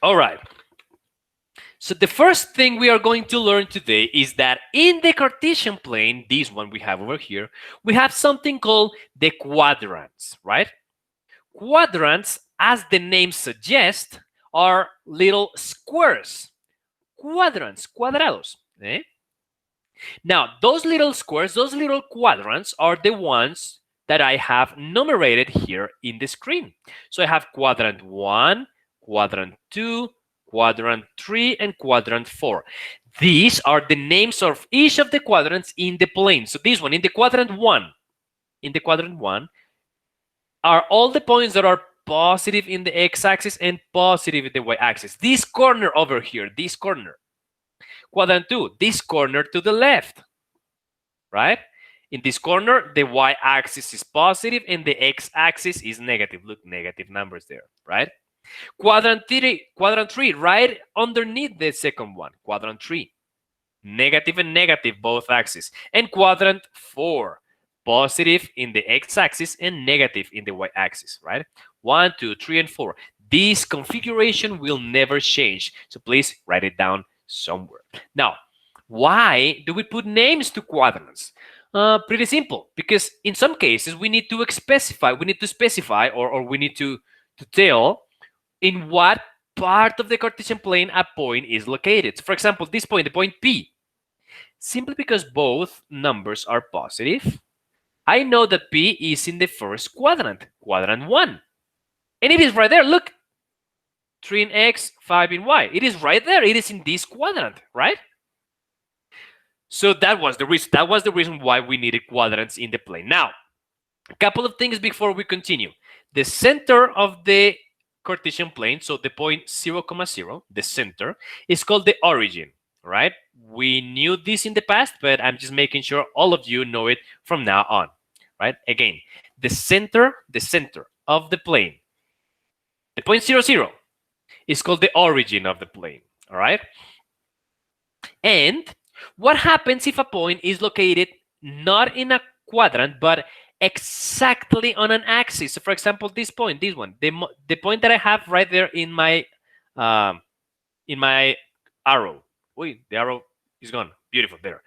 All right. So the first thing we are going to learn today is that in the Cartesian plane, this one we have over here, we have something called the quadrants, right? Quadrants, as the name suggests, are little squares. Quadrants, cuadrados. Eh? Now, those little squares, those little quadrants are the ones that I have numerated here in the screen. So I have quadrant 1, quadrant 2, quadrant 3, and quadrant 4. These are the names of each of the quadrants in the plane. So this one, in the quadrant 1, are all the points that are positive in the x-axis and positive in the y-axis. This corner over here, this corner. Quadrant 2, this corner to the left, right? In this corner, the y-axis is positive and the x-axis is negative. Look, negative numbers there, right? Quadrant 3, right underneath the second one. Quadrant 3, negative and negative, both axes. And quadrant 4, positive in the x-axis and negative in the y-axis, right? 1, 2, 3, and 4. This configuration will never change. So please write it down somewhere. Now, why do we put names to quadrants? Pretty simple, because in some cases we need to specify, or we need to tell in what part of the Cartesian plane a point is located. So for example, this point, the point P, simply because both numbers are positive, I know that P is in the first quadrant, quadrant 1. And it is right there, look, 3 in x, 5 in y. It is right there, it is in this quadrant, right? So that was the reason. That was the reason why we needed quadrants in the plane. Now, a couple of things before we continue. The center of the Cartesian plane, so the point 0, 0, the center, is called the origin, right? We knew this in the past, but I'm just making sure all of you know it from now on, right? Again, the center of the plane, the point 0, 0, is called the origin of the plane, all right? And what happens if a point is located not in a quadrant, but exactly on an axis? So for example, this point, this one, the point that I have right there in my arrow. Wait, the arrow is gone. Beautiful, there.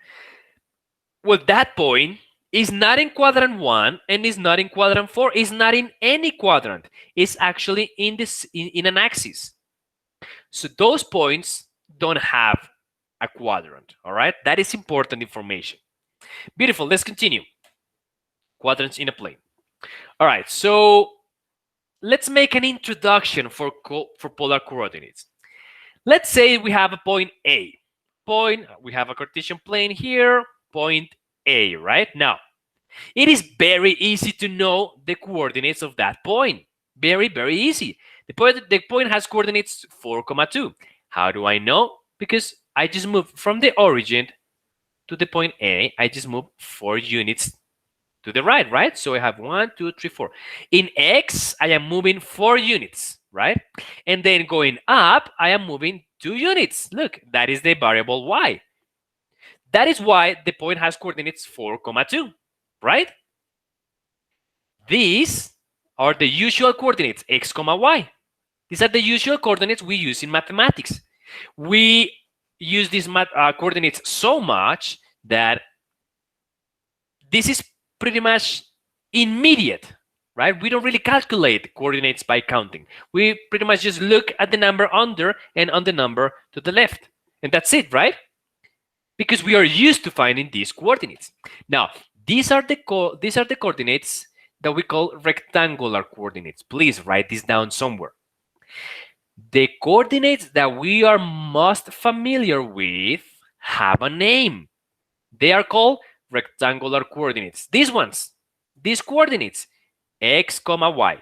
Well, that point is not in quadrant 1 and is not in quadrant 4. It's not in any quadrant. It's actually in this in an axis. So those points don't have a quadrant, all right? That is important information. Beautiful, let's continue. Quadrants in a plane. All right, so let's make an introduction for polar coordinates. Let's say we have a point A. We have a Cartesian plane here, point A, right? Now, it is very easy to know the coordinates of that point. Very, very easy. The point has coordinates 4, 2. How do I know? Because I just moved from the origin to the point A. I just moved 4 units to the right? So I have 1, 2, 3, 4. In X, I am moving 4 units, right? And then going up, I am moving 2 units. Look, that is the variable Y. That is why the point has coordinates 4, 2, right? These are the usual coordinates, X, Y. These are the usual coordinates we use in mathematics. We use these coordinates so much that this is pretty much immediate, right? We don't really calculate coordinates by counting. We pretty much just look at the number under and on the number to the left. And that's it, right? Because we are used to finding these coordinates. Now, these are the coordinates that we call rectangular coordinates. Please write this down somewhere. The coordinates that we are most familiar with have a name. They are called rectangular coordinates. These ones, these coordinates, X, Y,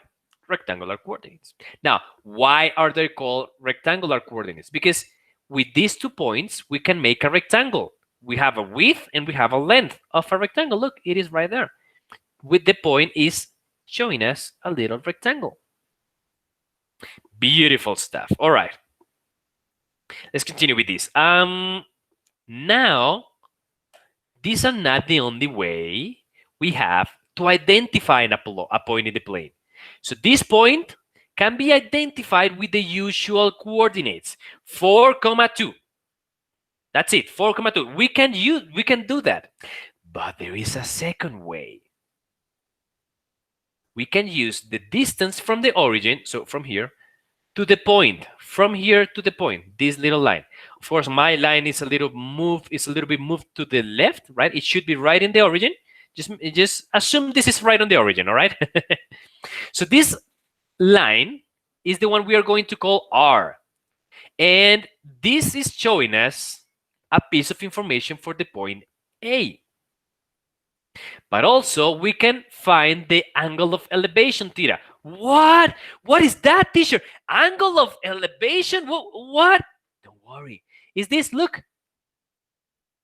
rectangular coordinates. Now, why are they called rectangular coordinates? Because with these 2 points, we can make a rectangle. We have a width and we have a length of a rectangle. Look, it is right there. With the point is showing us a little rectangle. Beautiful stuff. All right. Let's continue with this. Now, these are not the only way we have to identify a point in the plane. So this point can be identified with the usual coordinates, 4, 2. That's it, 4, 2. We can do that. But there is a second way. We can use the distance from the origin, so from here to the point, from here to the point, this little line. Of course, my line is a little bit moved to the left, right? It should be right in the origin. Just assume this is right on the origin, all right? So this line is the one we are going to call R. And this is showing us a piece of information for the point A. But also we can find the angle of elevation theta. What? What is that, teacher? Angle of elevation? What? Don't worry. Is this, look,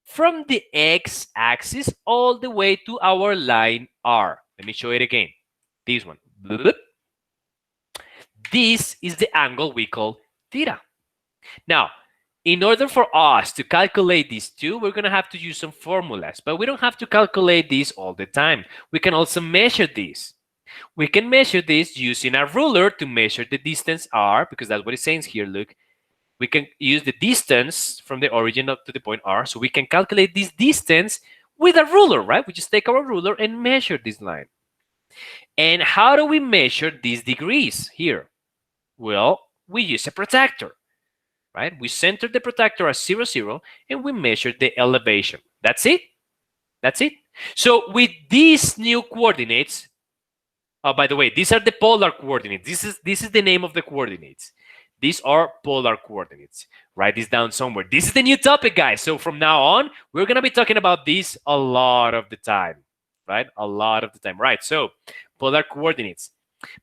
from the x-axis all the way to our line R. Let me show it again. This one. This is the angle we call theta. Now, in order for us to calculate these two, we're going to have to use some formulas, but we don't have to calculate these all the time. We can also measure these. We can measure this using a ruler to measure the distance R, because that's what it says here. Look, we can use the distance from the origin up to the point R, so we can calculate this distance with a ruler, right? We just take our ruler and measure this line. And how do we measure these degrees here? Well, we use a protractor. Right? We center the protractor at 0, 0, and we measure the elevation. That's it. That's it. So with these new coordinates, by the way, these are the polar coordinates. This is the name of the coordinates. These are polar coordinates. Write this down somewhere. This is the new topic, guys. So from now on, we're going to be talking about this a lot of the time. Right? A lot of the time. Right. So polar coordinates.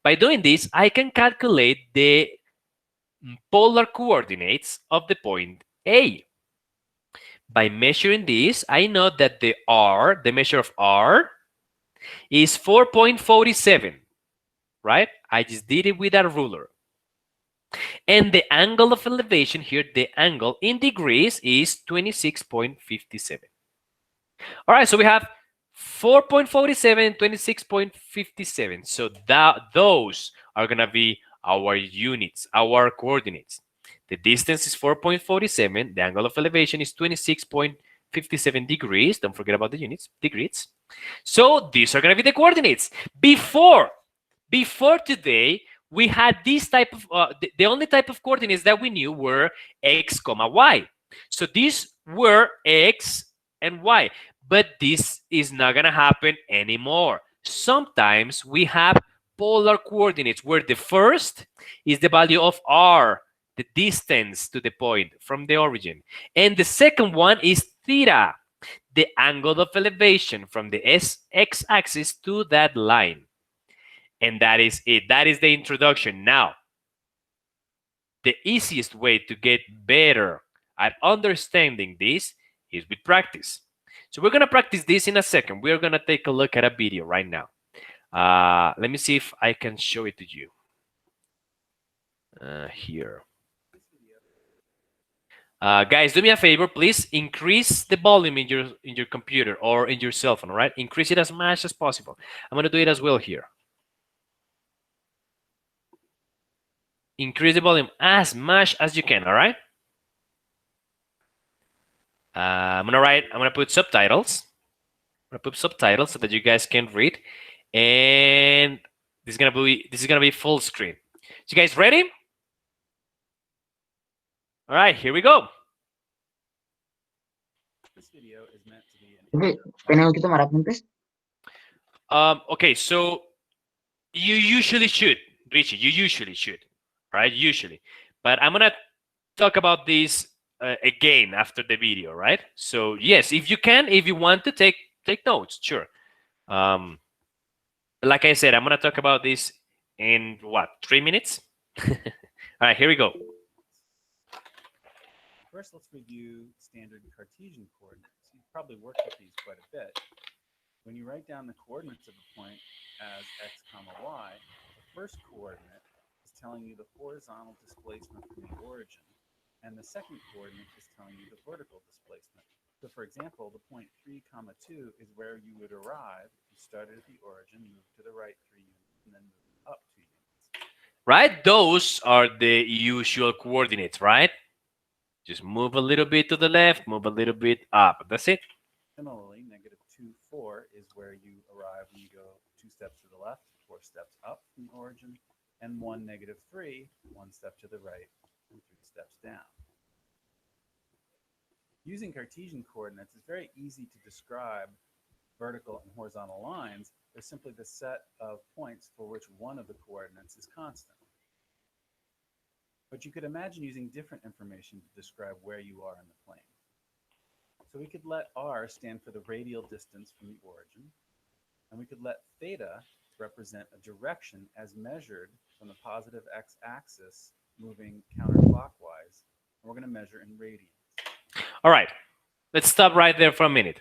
By doing this, I can calculate the polar coordinates of the point A. By measuring this, I know that the R, the measure of R, is 4.47, right? I just did it with a ruler. And the angle of elevation here, the angle in degrees, is 26.57. All right, so we have 4.47 and 26.57. So those are going to be our units, our coordinates. The distance is 4.47. The angle of elevation is 26.57 degrees. Don't forget about the units, degrees. So these are going to be the coordinates. Before today, we had this type of, the only type of coordinates that we knew were x, y. So these were x and y. But this is not going to happen anymore. Sometimes we have polar coordinates where the first is the value of R, the distance to the point from the origin. And the second one is theta, the angle of elevation from the x-axis to that line. And that is it. That is the introduction. Now, the easiest way to get better at understanding this is with practice. So we're going to practice this in a second. We're going to take a look at a video right now. Let me see if I can show it to you. Here. Guys, do me a favor, please. Increase the volume in your computer or in your cell phone, all right? Increase it as much as possible. I'm going to do it as well here. Increase the volume as much as you can, all right? I'm gonna put subtitles. I'm gonna put subtitles so that you guys can read. And this is gonna be full screen. So you guys ready? All right, here we go. This video is meant to be ¿Tenemos que tomar apuntes? Okay, so you usually should, Richie, you usually should, right? Usually. But I'm gonna talk about this again after the video, right? So yes, if you want to take notes, sure. Like I said, I'm gonna talk about this in what, 3 minutes? All right, here we go. First, let's review standard Cartesian coordinates. You've probably worked with these quite a bit. When you write down the coordinates of a point as x, y, the first coordinate is telling you the horizontal displacement from the origin, and the second coordinate is telling you the vertical displacement. So for example, the point 3, 2 is where you would arrive if you started at the origin, moved to the right 3 units, and then moved up 2 units. right? Those are the usual coordinates, right? Just move a little bit to the left, move a little bit up. That's it. Similarly, negative 2, 4 is where you arrive when you go 2 steps to the left, 4 steps up from the origin, and 1, negative 3, 1 step to the right, and 3 steps down. Using Cartesian coordinates, it's very easy to describe vertical and horizontal lines. They're simply the set of points for which one of the coordinates is constant. But you could imagine using different information to describe where you are in the plane. So we could let r stand for the radial distance from the origin, and we could let theta represent a direction as measured from the positive x-axis moving counterclockwise, and we're going to measure in radians. All right, let's stop right there for a minute.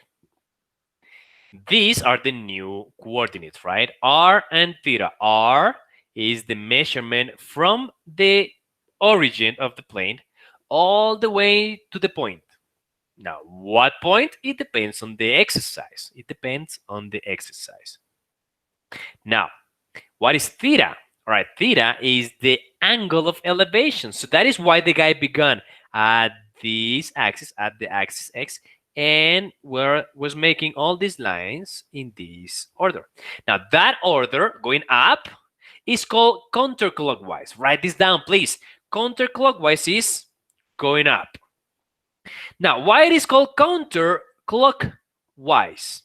These are the new coordinates, right? R and theta. R is the measurement from the origin of the plane all the way to the point. Now, what point? It depends on the exercise. It depends on the exercise. Now, what is theta? All right, theta is the angle of elevation. So that is why the guy began at this axis, at the axis x, and was making all these lines in this order. Now, that order going up is called counterclockwise. Write this down, please. Counterclockwise is going up. Now, why it is called counterclockwise?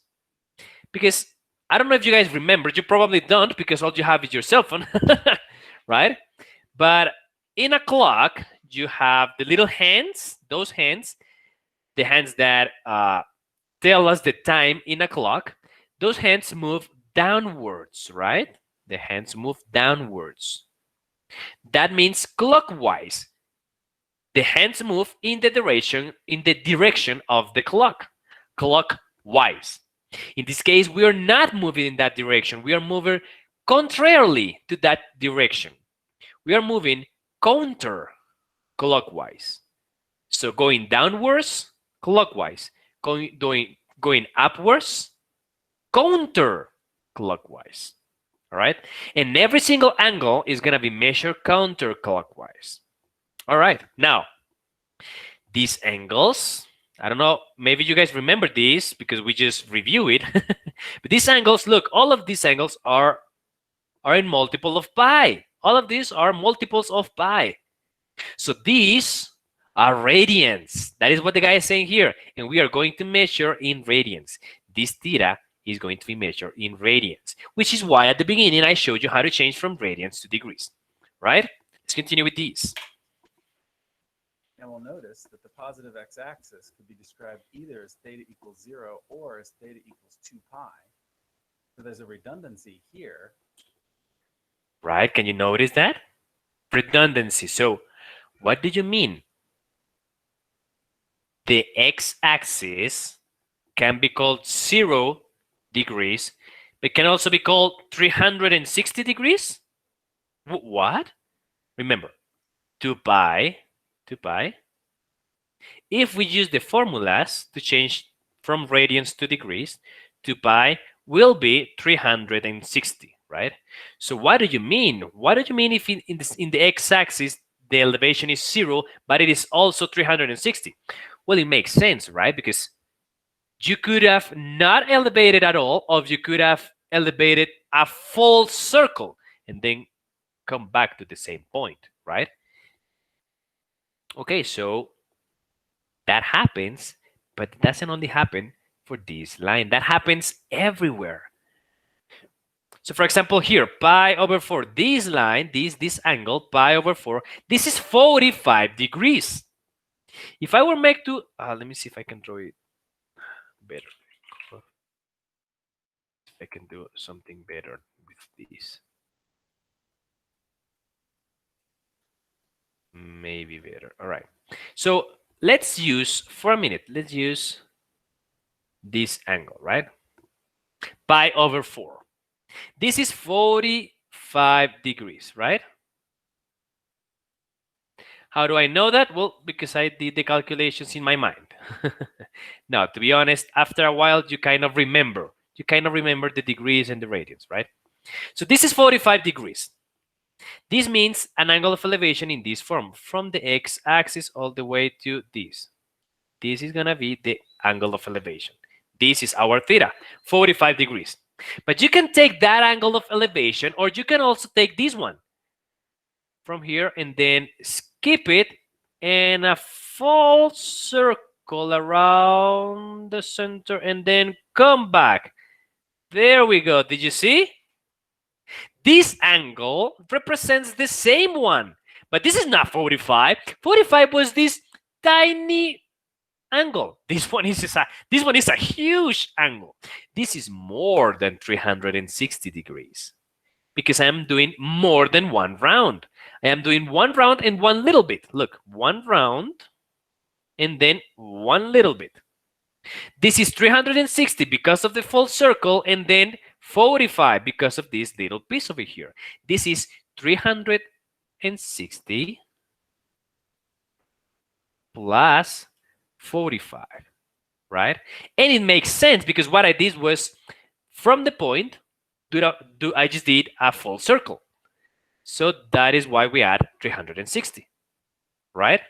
Because I don't know if you guys remember. You probably don't because all you have is your cell phone, right? But in a clock, you have the little hands, those hands, the hands that tell us the time in a clock. Those hands move downwards, right? The hands move downwards. That means clockwise. The hands move in the direction of the clock, clockwise. In this case, we are not moving in that direction. We are moving contrarily to that direction. We are moving counterclockwise. So going downwards, clockwise. Going upwards, counterclockwise. All right? And every single angle is going to be measured counterclockwise. All right. Now, these angles, I don't know, maybe you guys remember these because we just review it. But these angles, look, all of these angles are in multiple of pi. All of these are multiples of pi. So these are radians. That is what the guy is saying here. And we are going to measure in radians. This theta is going to be measured in radians, which is why at the beginning I showed you how to change from radians to degrees, right? Let's continue with these. And we'll notice that the positive x-axis could be described either as theta equals 0 or as theta equals 2 pi. So there's a redundancy here. Right? Can you notice that? Redundancy. So what do you mean? The x-axis can be called 0 degrees, but can also be called 360 degrees? What? Remember, 2 pi. If we use the formulas to change from radians to degrees, 2 pi will be 360, right? So what do you mean? What do you mean if in the x-axis the elevation is 0, but it is also 360? Well, it makes sense, right? Because you could have not elevated at all, or you could have elevated a full circle and then come back to the same point, right? Okay, so that happens, but it doesn't only happen for this line. That happens everywhere. So for example, here, pi over 4, this line, this angle, pi over 4, this is 45 degrees. If I were make to, let me see if I can draw it better. If I can do something better with this. Maybe better. All right. So let's use, for a minute, let's use this angle, right? Pi over 4. This is 45 degrees, right? How do I know that? Well, because I did the calculations in my mind. Now, to be honest, after a while, you kind of remember. You kind of remember the degrees and the radians, right? So this is 45 degrees. This means an angle of elevation in this form, from the x-axis all the way to this. This is going to be the angle of elevation. This is our theta, 45 degrees. But you can take that angle of elevation, or you can also take this one from here and then skip it and a full circle around the center and then come back. There we go. Did you see? This angle represents the same one, but this is not 45. 45 was this tiny angle. This one is a huge angle. This is more than 360 degrees because I'm doing more than one round. I am doing one round and one little bit. Look, one round and then one little bit. This is 360 because of the full circle, and then 45 because of this little piece over here. This is 360 plus 45, right? And it makes sense because what I did was from the point, I just did a full circle. So that is why we add 360, right?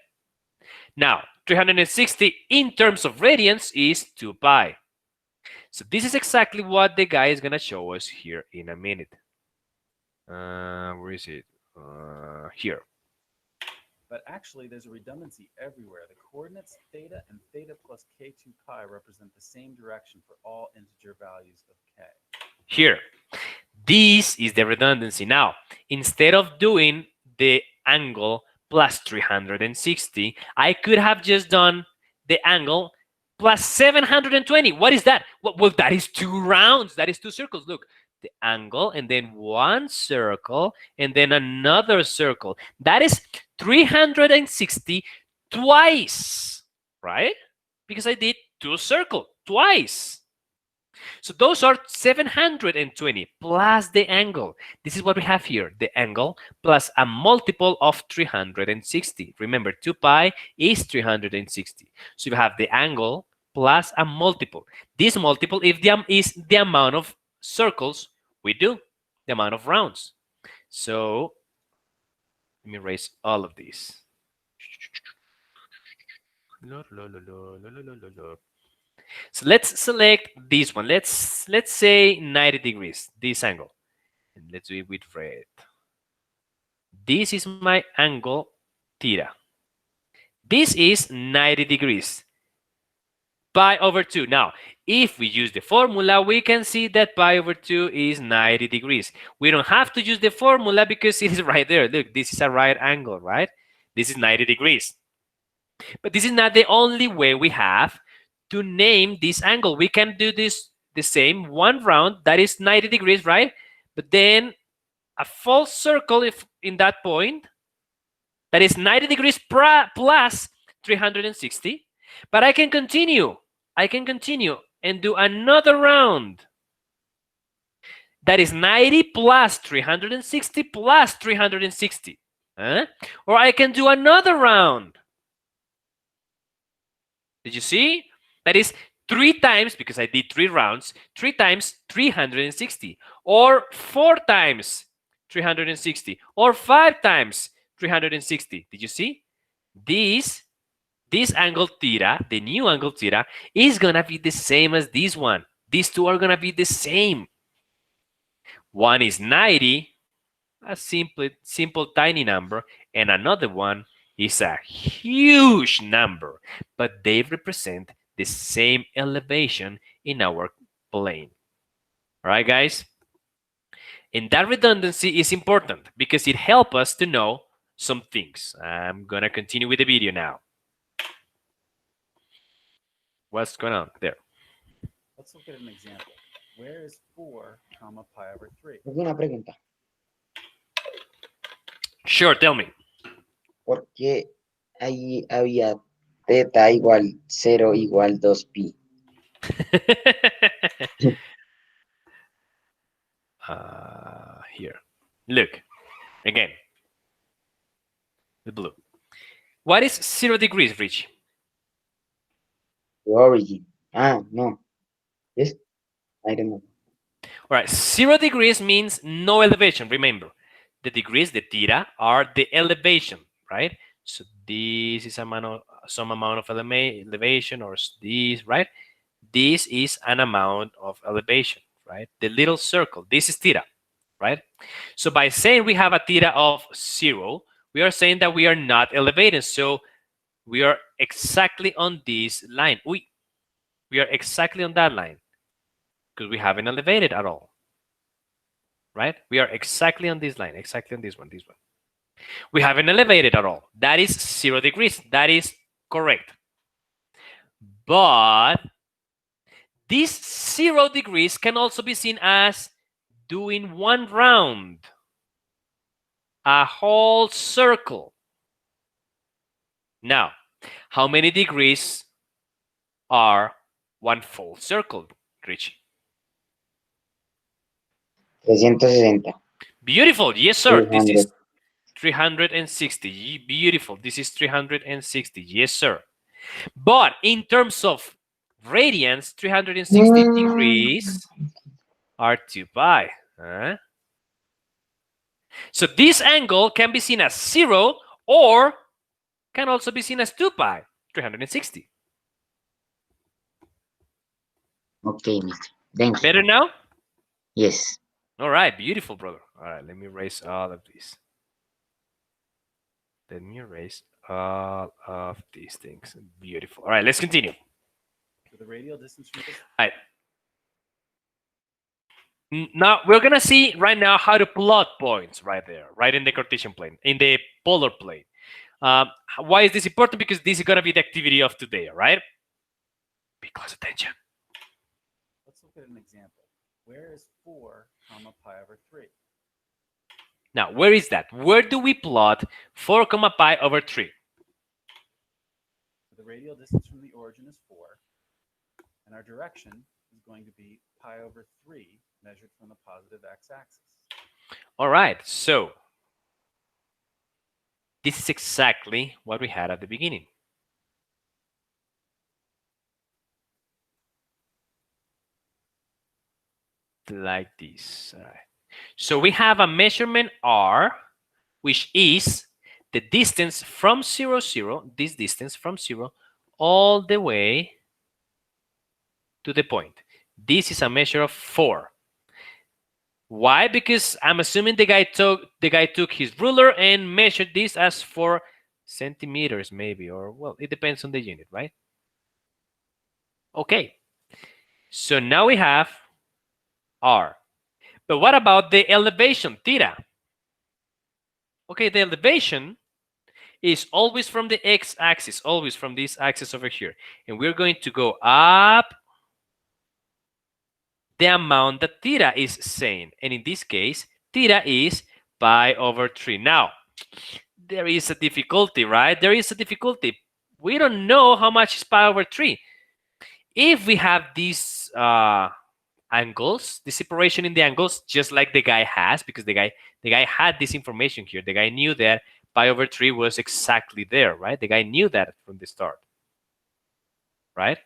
Now, 360 in terms of radians is 2 pi. So this is exactly what the guy is going to show us here in a minute. Where is it? Here. But actually, there's a redundancy everywhere. The coordinates theta and theta plus k2 pi represent the same direction for all integer values of k. Here. This is the redundancy. Now, instead of doing the angle plus 360, I could have just done the angle plus 720. What is that? Well, that is 2 rounds. That is 2 circles. Look, the angle and then one circle and then another circle. That is 360 twice, right? Because I did 2 circles twice. So those are 720 plus the angle. This is what we have here, the angle plus a multiple of 360. Remember, 2 pi is 360. So you have the angle plus a multiple. This multiple is the amount of circles we do, the amount of rounds. So let me erase all of these. So let's select this one. Let's say 90 degrees, this angle. And let's do it with red. This is my angle theta. This is 90 degrees. Pi over 2. Now, if we use the formula, we can see that pi over 2 is 90 degrees. We don't have to use the formula because it is right there. Look, this is a right angle, right? This is 90 degrees. But this is not the only way we have to name this angle. We can do this the same one round, that is 90 degrees, right? But then a full circle if in that point, that is 90 degrees plus 360. But I can continue and do another round. That is 90 plus 360 plus 360. Or I can do another round. Did you see? That is 3 times, because I did 3 rounds, 3 times 360. Or 4 times 360. Or 5 times 360. Did you see? This angle theta, the new angle theta, is going to be the same as this one. These two are going to be the same. One is 90, a simple tiny number, and another one is a huge number, but they represent the same elevation in our plane. All right, guys? And that redundancy is important because it helps us to know some things. I'm going to continue with the video now. What's going on there? Let's look at an example. Where is 4 comma pi over 3? Una pregunta. Sure, tell me. ¿Por qué ahí había teta igual 0 igual 2 pi? Here. Look. Again. The blue. What is 0 degrees, Richie? The origin. Ah, no. Yes? I don't know. All right. 0 degrees means no elevation, remember. the degrees, the theta, are the elevation, right? So this is some amount of elevation, or this, right? This is an amount of elevation, right? The little circle, this is theta, right? So by saying we have a theta of 0, we are saying that we are not elevated. So we are exactly on this line. We are exactly on that line because we haven't elevated at all, right? We are exactly on this line, exactly on this one, this one. We haven't elevated at all. That is 0 degrees. That is correct. But these 0 degrees can also be seen as doing one round, a whole circle. Now, how many degrees are one full circle, Richie? 360. Beautiful. Yes, sir. This 300. is 360. Beautiful. This is 360. Yes, sir. But in terms of radians, 360 degrees are 2 pi. Huh? So this angle can be seen as 0 or can also be seen as 2 pi, 360. Okay, mister. Thank you. Better now? Yes. All right, beautiful, brother. All right, let me erase all of these. Let me erase all of these things. Beautiful. All right, let's continue. So the radial distance from this, All right. Now we're gonna see right now how to plot points right there, right in the Cartesian plane, in the polar plane. Why is this important? Because this is gonna be the activity of today, all right? Pay close attention. let's look at an example. Where is 4 comma pi over 3? Now, where is that? Where do we plot 4 comma pi over 3? So the radial distance from the origin is 4, and our direction is going to be pi over 3 measured from the positive x-axis. All right, so this is exactly what we had at the beginning. Like this. All right. So we have a measurement r, which is the distance from 0, 0, this distance from 0, all the way to the point. This is a measure of 4. Why? Because I'm assuming the guy took his ruler and measured this as 4 centimeters, maybe, or well, it depends on the unit, right? Okay. So now we have r. But what about the elevation, theta? Okay, the elevation is always from the x-axis, always from this axis over here. And we're going to go up the amount that theta is saying. And in this case, theta is pi over 3. Now, there is a difficulty, right? There is a difficulty. We don't know how much is pi over 3. If we have these angles, the separation in the angles, just like the guy has, because the guy had this information here. The guy knew that pi over 3 was exactly there, right? The guy knew that from the start, right?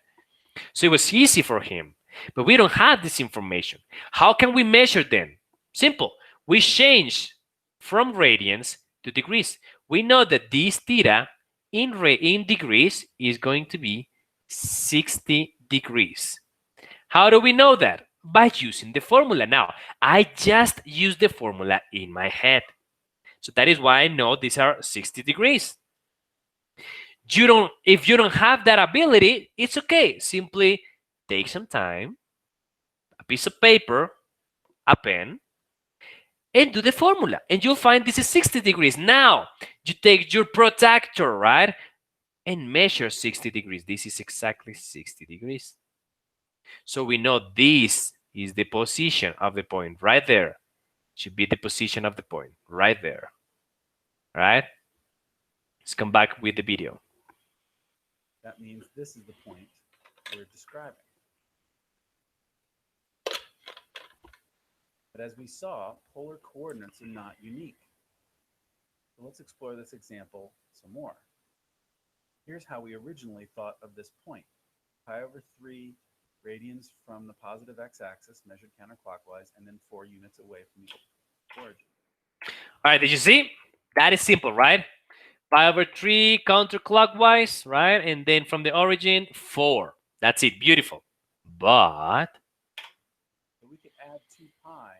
So it was easy for him. But we don't have this information. How can we measure then? Simple. We change from radians to degrees. We know that this theta in degrees is going to be 60 degrees. How do we know that? By using the formula. Now, I just used the formula in my head. So that is why I know these are 60 degrees. If you don't have that ability, it's okay. Simply take some time, a piece of paper, a pen, and do the formula. And you'll find this is 60 degrees. Now, you take your protractor, right? And measure 60 degrees. This is exactly 60 degrees. So we know this is the position of the point right there. Should be the position of the point right there. All right? Let's come back with the video. That means this is the point we're describing. But as we saw, polar coordinates are not unique. So let's explore this example some more. Here's how we originally thought of this point. Pi over 3 radians from the positive x-axis measured counterclockwise, and then 4 units away from the origin. All right, did you see? That is simple, right? Pi over 3 counterclockwise, right? And then from the origin, 4. That's it. Beautiful. But So we could add 2 pi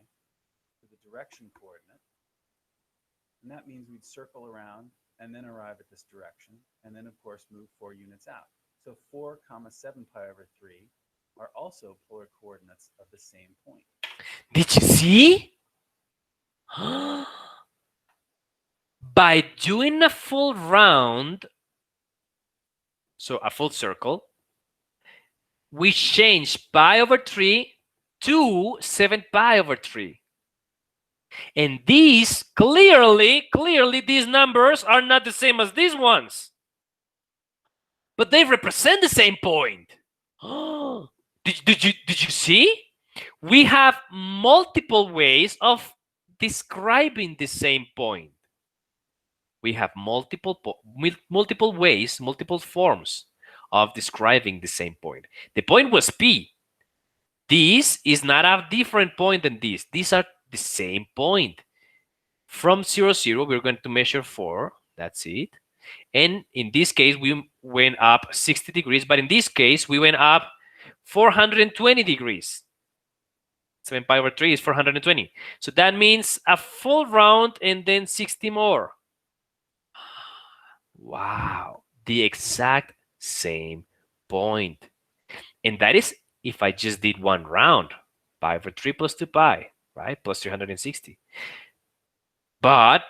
to the direction coordinate, and that means we'd circle around and then arrive at this direction, and then, of course, move 4 units out. So 4 comma 7 pi over 3 are also polar coordinates of the same point. did you see? By doing a full round, so a full circle, we change pi over 3 to 7 pi over 3. And these, clearly, these numbers are not the same as these ones. But they represent the same point. Did you see? We have multiple ways of describing the same point. We have multiple ways, multiple forms of describing the same point. The point was P. This is not a different point than this. These are the same point. From 0, 0, we're going to measure 4. That's it. And in this case, we went up 60 degrees. But in this case, we went up 420 degrees. 7 pi over 3 is 420. So that means a full round and then 60 more. Wow. The exact same point. And that is if I just did one round. Pi over 3 plus 2 pi, right? Plus 360. But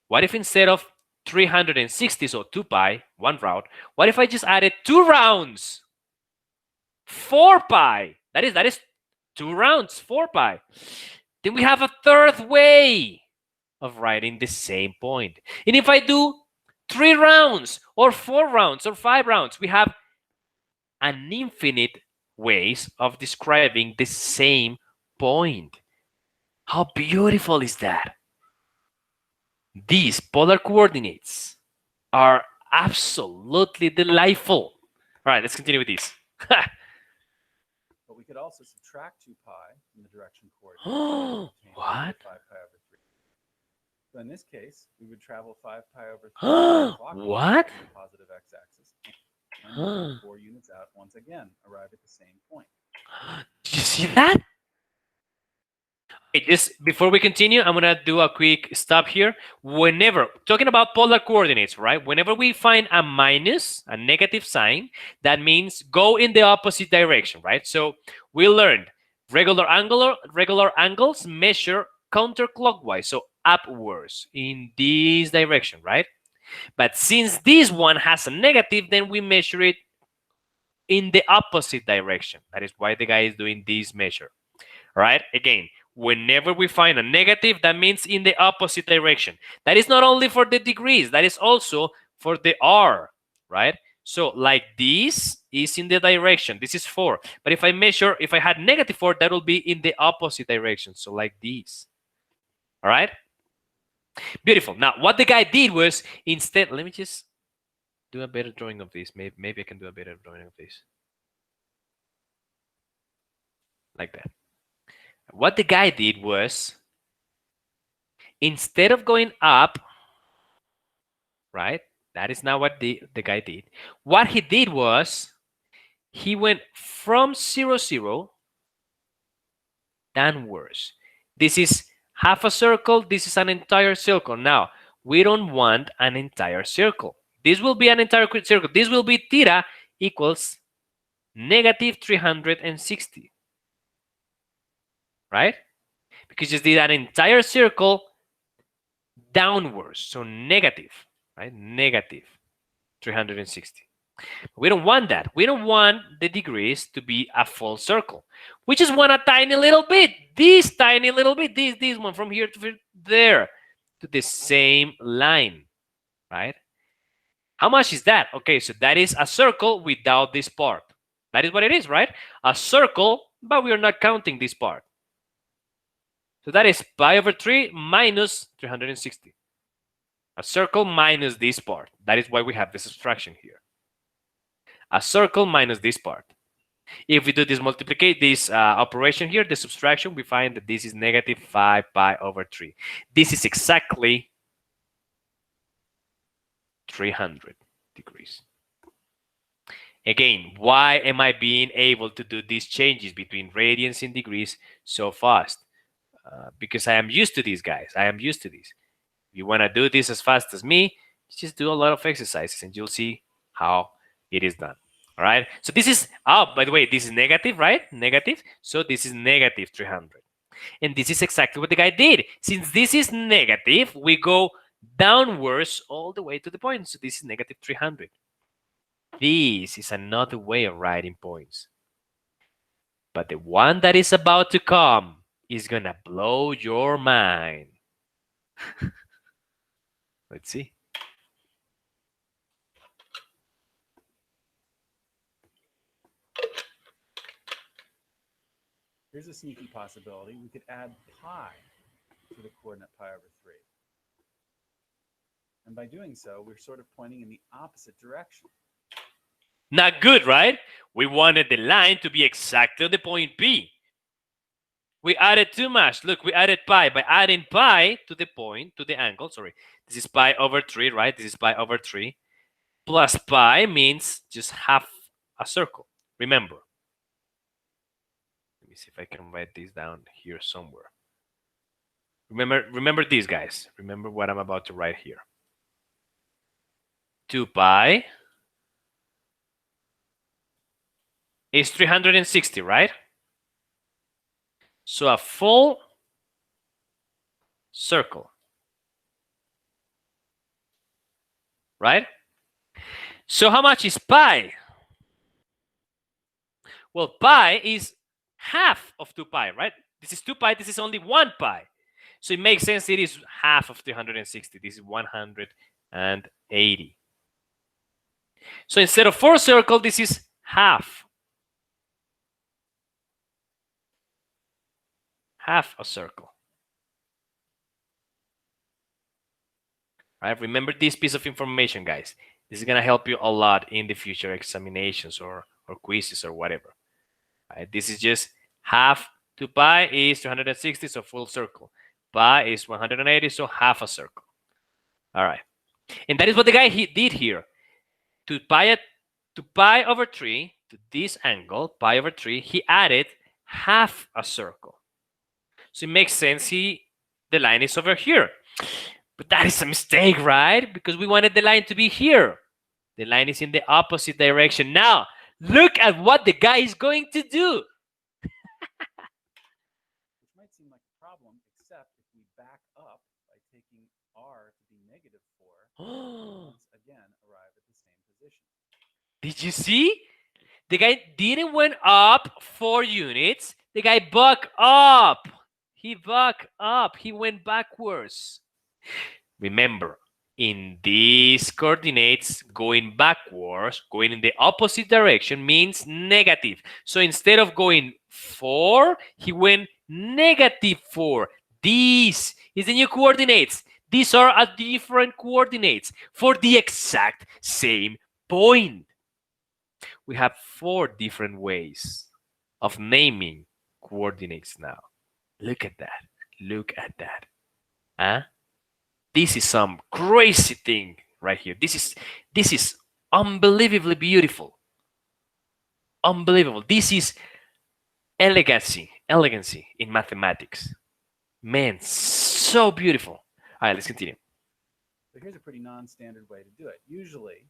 what if instead of 360, so 2 pi, one round, what if I just added 2 rounds? 4 pi. That is 2 rounds, 4 pi. Then we have a third way of writing the same point. And if I do 3 rounds or 4 rounds or 5 rounds, we have an infinite ways of describing the same point. How beautiful is that? These polar coordinates are absolutely delightful. All right, let's continue with this. But we could also subtract 2 pi from the direction coordinate. What? 5 pi over 3. So in this case, we would travel 5 pi over 3 clockwise What? on the positive x-axis and move 4 units out once again, arrive at the same point. Did you see that? Okay, just before we continue, I'm gonna do a quick stop here. Whenever talking about polar coordinates, right? Whenever we find a minus, a negative sign, that means go in the opposite direction, right? So we learned regular angles measure counterclockwise, so upwards in this direction, right? But since this one has a negative, then we measure it in the opposite direction. That is why the guy is doing this measure. All right? Again, whenever we find a negative, that means in the opposite direction. That is not only for the degrees, that is also for the R, right? So like this is in the direction. This is 4. But if I measure, if I had negative 4, that will be in the opposite direction. So like this. All right? Beautiful. Now, what the guy did was instead, let me just do a better drawing of this. Maybe I can do a better drawing of this. Like that. What the guy did was, instead of going up, right? That is not what the guy did. What he did was, he went from 0, 0 downwards. This is half a circle. This is an entire circle. Now, we don't want an entire circle. This will be an entire circle. This will be theta equals negative 360. Right? Because you did an entire circle downwards. So negative, right? Negative 360. We don't want that. We don't want the degrees to be a full circle. We just want a tiny little bit. This tiny little bit. This one from here to there to the same line, right? How much is that? Okay, so that is a circle without this part. That is what it is, right? A circle, but we are not counting this part. So that is pi over 3 minus 360. A circle minus this part. That is why we have the subtraction here. A circle minus this part. If we do this operation here, the subtraction, we find that this is negative 5 pi over 3. This is exactly 300 degrees. Again, why am I being able to do these changes between radians and degrees so fast? Because I am used to these, guys. I am used to this. If you want to do this as fast as me, just do a lot of exercises and you'll see how it is done. All right. So this is, oh, by the way, this is negative, right? Negative. So this is negative 300. And this is exactly what the guy did. Since this is negative, we go downwards all the way to the point. So this is negative 300. This is another way of writing points. But the one that is about to come is going to blow your mind. Let's see. Here's a sneaky possibility. We could add pi to the coordinate pi over 3. And by doing so, we're sort of pointing in the opposite direction. Not good, right? We wanted the line to be exactly the point P. We added too much. Look, we added pi. By adding pi to the point, to the angle, sorry. This is pi over 3, right? This is pi over 3. Plus pi means just half a circle. Remember. Let me see if I can write this down here somewhere. Remember these, guys. Remember what I'm about to write here. 2 pi is 360, right? So a full circle, right? So how much is pi? Well, pi is half of 2 pi, right? This is 2 pi, this is only 1 pi. So it makes sense it is half of 360. This is 180. So instead of 4 circles, this is half. Half a circle. All right, remember this piece of information, guys. This is going to help you a lot in the future examinations or quizzes or whatever. All right, this is just half. 2 pi is 260, so full circle. Pi is 180, so half a circle. All right. And that is what the guy did here. To pi over 3, to this angle, pi over 3, he added half a circle. So it makes sense the line is over here. But that is a mistake, right? Because we wanted the line to be here. The line is in the opposite direction. Now, look at what the guy is going to do. Which might seem like a problem, except if we back up by taking r to be negative 4, we once again arrive at the same position. Did you see? The guy didn't went up 4 units. The guy bucked up. He bucked up. He went backwards. Remember, in these coordinates, going backwards, going in the opposite direction means negative. So instead of going 4, he went negative 4. These is the new coordinates. These are a different coordinates for the exact same point. We have 4 different ways of naming coordinates now. Look at that. Look at that. Huh? This is some crazy thing right here. This is unbelievably beautiful. Unbelievable. This is elegancy in mathematics. Man, so beautiful. All right, let's continue. So here's a pretty non-standard way to do it. Usually,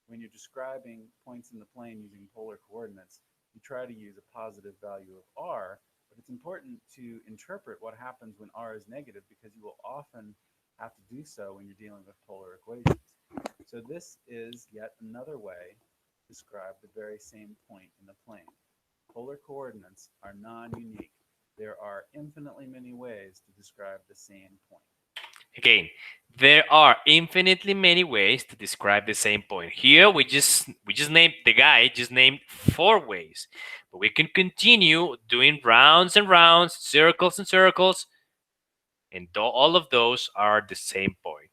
when you're describing points in the plane using polar coordinates, you try to use a positive value of r, but it's important to interpret what happens when r is negative because you will often have to do so when you're dealing with polar equations. So this is yet another way to describe the very same point in the plane. Polar coordinates are non-unique. There are infinitely many ways to describe the same point. Again, there are infinitely many ways to describe the same point. Here we just named, the guy just named 4 ways, but we can continue doing rounds and rounds, circles and circles, and all of those are the same point.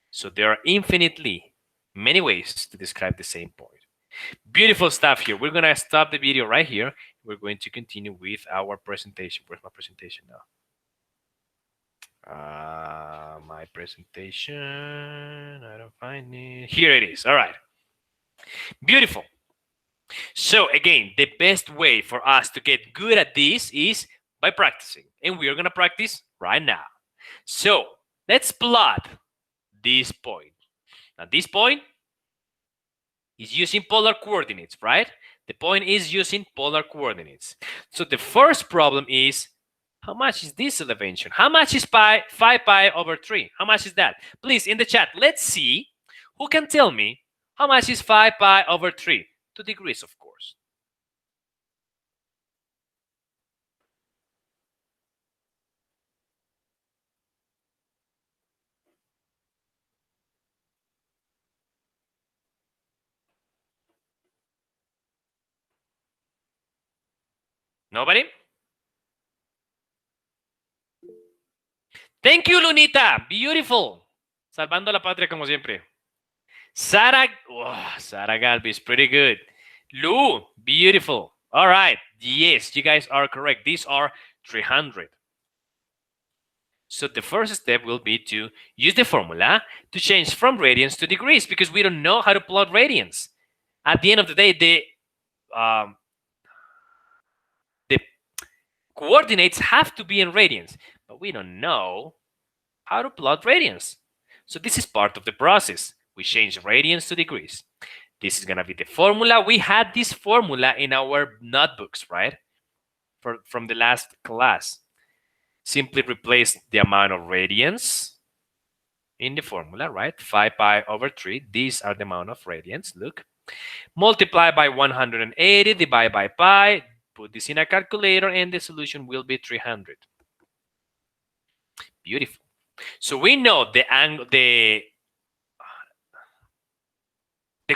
So there are infinitely many ways to describe the same point. Beautiful stuff here. We're going to stop the video right here. We're going to continue with our presentation. Where's my presentation now? My presentation. I don't find it. Here it is. All right. Beautiful. So again, the best way for us to get good at this is by practicing. And we are going to practice right now. So let's plot this point. Now this point is using polar coordinates, right? The point is using polar coordinates. So the first problem is, how much is this elevation? How much is 5 pi over 3? How much is that? Please, in the chat, let's see who can tell me how much is 5 pi over 3? 2 degrees, of course. Nobody? Thank you, Lunita. Beautiful. Salvando la patria como siempre. Sara, oh, Sara Galvis, pretty good. Lou, beautiful. All right. Yes, you guys are correct. These are 300. So the first step will be to use the formula to change from radians to degrees because we don't know how to plot radians. At the end of the day, the coordinates have to be in radians, but we don't know how to plot radians. So this is part of the process. We change radians to degrees. This is going to be the formula. We had this formula in our notebooks, right? From the last class. Simply replace the amount of radians in the formula, right? 5 pi over 3. These are the amount of radians. Look. Multiply by 180, divide by pi. Put this in a calculator, and the solution will be 300. Beautiful. So we know the angle, the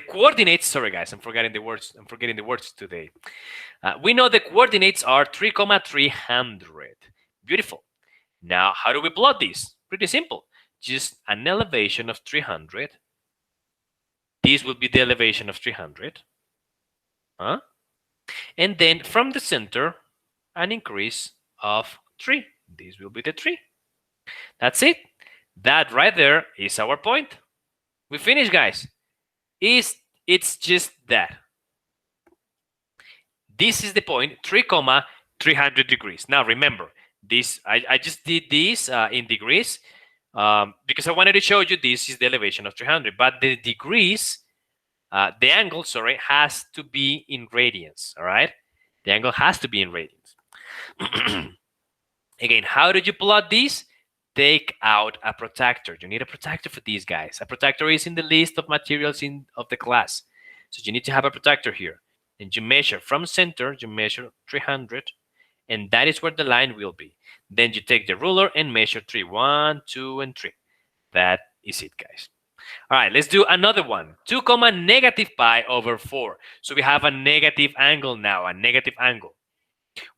coordinates. Sorry, guys, I'm forgetting the words. I'm forgetting the words today. We know the coordinates are 3,300. Beautiful. Now, how do we plot this? Pretty simple. Just an elevation of 300. This will be the elevation of 300. And then from the center, an increase of 3. This will be the 3. That's it. That right there is our point. We finished, guys. It's just that. This is the point, 3,300 degrees. Now remember, this I just did this in degrees because I wanted to show you this is the elevation of 300, but the degrees, the angle, sorry, has to be in radians, all right? The angle has to be in radians. Again, how did you plot this? Take out a protractor. You need a protractor for these guys. A protractor is in the list of materials of the class. So you need to have a protractor here. And you measure from center, you measure 300, and that is where the line will be. Then you take the ruler and measure 3. 1, 2, and 3. That is it, guys. All right, let's do another one. 2, negative pi over 4. So we have a negative angle now, a negative angle.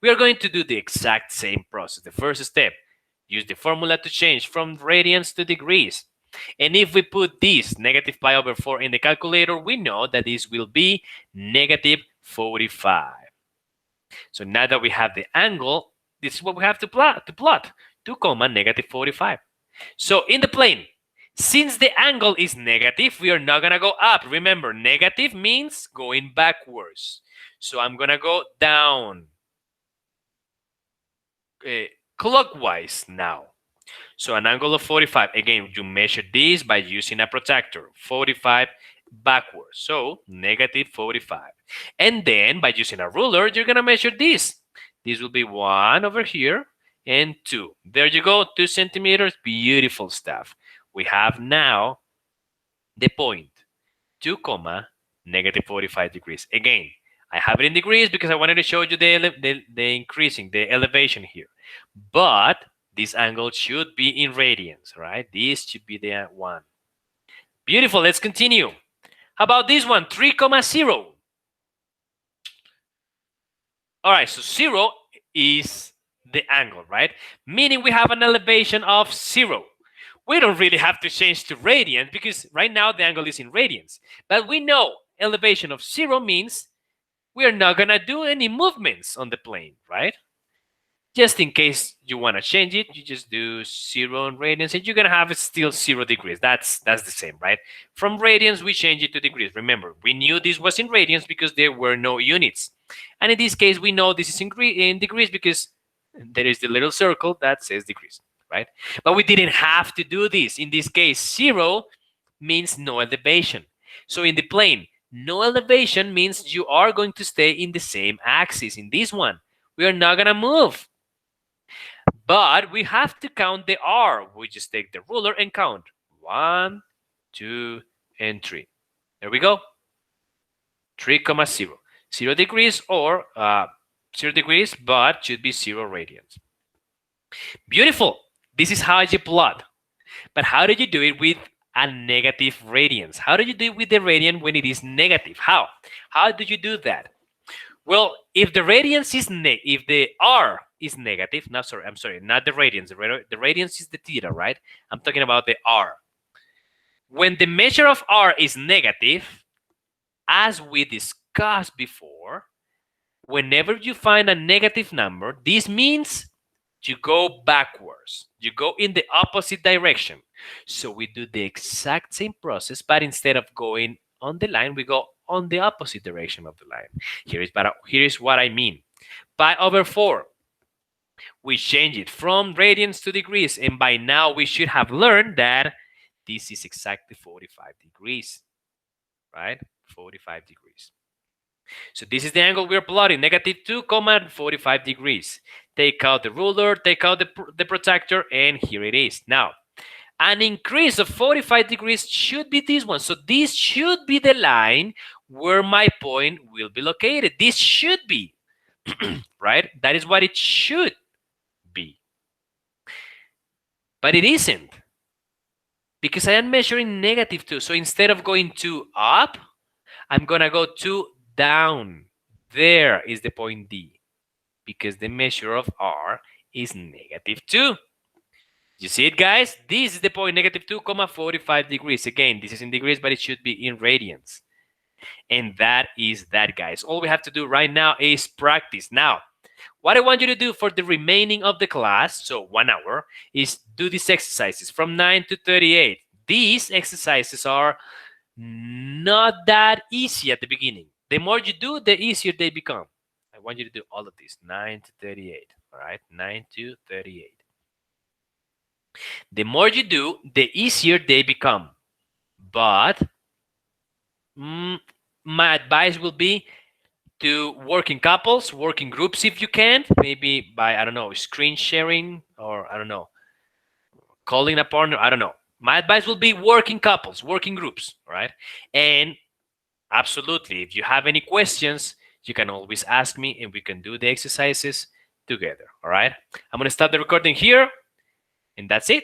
We are going to do the exact same process. The first step, use the formula to change from radians to degrees. And if we put this negative pi over 4 in the calculator, we know that this will be negative 45. So now that we have the angle, this is what we have to plot. 2, negative 45. So in the plane, since the angle is negative, we are not going to go up. Remember, negative means going backwards. So I'm going to go down clockwise now. So an angle of 45. Again, you measure this by using a protractor. 45 backwards. So negative 45. And then by using a ruler, you're going to measure this. This will be 1 over here and 2. There you go, 2 centimeters. Beautiful stuff. We have now the point, 2, negative 45 degrees. Again, I have it in degrees because I wanted to show you the increasing, the elevation here. But this angle should be in radians, right? This should be the 1. Beautiful. Let's continue. How about this one? 3, 0. All right, so 0 is the angle, right? Meaning we have an elevation of 0. We don't really have to change to radians because right now the angle is in radians. But we know elevation of 0 means we are not going to do any movements on the plane, right? Just in case you want to change it, you just do 0 in radians and you're going to have it still 0 degrees. That's the same, right? From radians, we change it to degrees. Remember, we knew this was in radians because there were no units. And in this case, we know this is in degrees because there is the little circle that says degrees, right? But we didn't have to do this. In this case, 0 means no elevation. So in the plane, no elevation means you are going to stay in the same axis. In this one, we are not going to move. But we have to count the R. We just take the ruler and count. 1, 2, and 3. There we go. 3,0. 0 degrees or 0 degrees, but should be 0 radians. Beautiful. This is how you plot. But how do you do it with a negative radians? How do you do it with the radian when it is negative? How? How do you do that? Well, if the radians is if the R is negative, I'm sorry, not the radians. The radians is the theta, right? I'm talking about the R. When the measure of R is negative, as we discussed before, whenever you find a negative number, this means you go backwards. You go in the opposite direction. So we do the exact same process, but instead of going on the line, we go on the opposite direction of the line. Here is what I mean. Pi over 4. We change it from radians to degrees, and by now we should have learned that this is exactly 45 degrees, right? 45 degrees. So this is the angle we're plotting, negative 2, 45 degrees. Take out the ruler, take out the protractor, and here it is. Now, an increase of 45 degrees should be this one. So this should be the line where my point will be located. This should be, right? That is what it should be. But it isn't, because I am measuring negative 2. So instead of going 2 up, I'm going to go 2 down. There is the point D, because the measure of R is negative 2. You see it, guys? This is the point, negative 2, 45 degrees. Again, this is in degrees, but it should be in radians. And that is that, guys. All we have to do right now is practice. Now, what I want you to do for the remaining of the class, so 1 hour, is do these exercises from 9 to 38. These exercises are not that easy at the beginning. The more you do, the easier they become. I want you to do all of these, 9 to 38. All right, 9 to 38. The more you do, the easier they become. But my advice will be to work in couples, work in groups if you can, maybe by, I don't know, screen sharing, or I don't know, calling a partner, I don't know. My advice will be work in couples, work in groups, all right? And absolutely, if you have any questions, you can always ask me and we can do the exercises together, all right? I'm gonna stop the recording here, and that's it.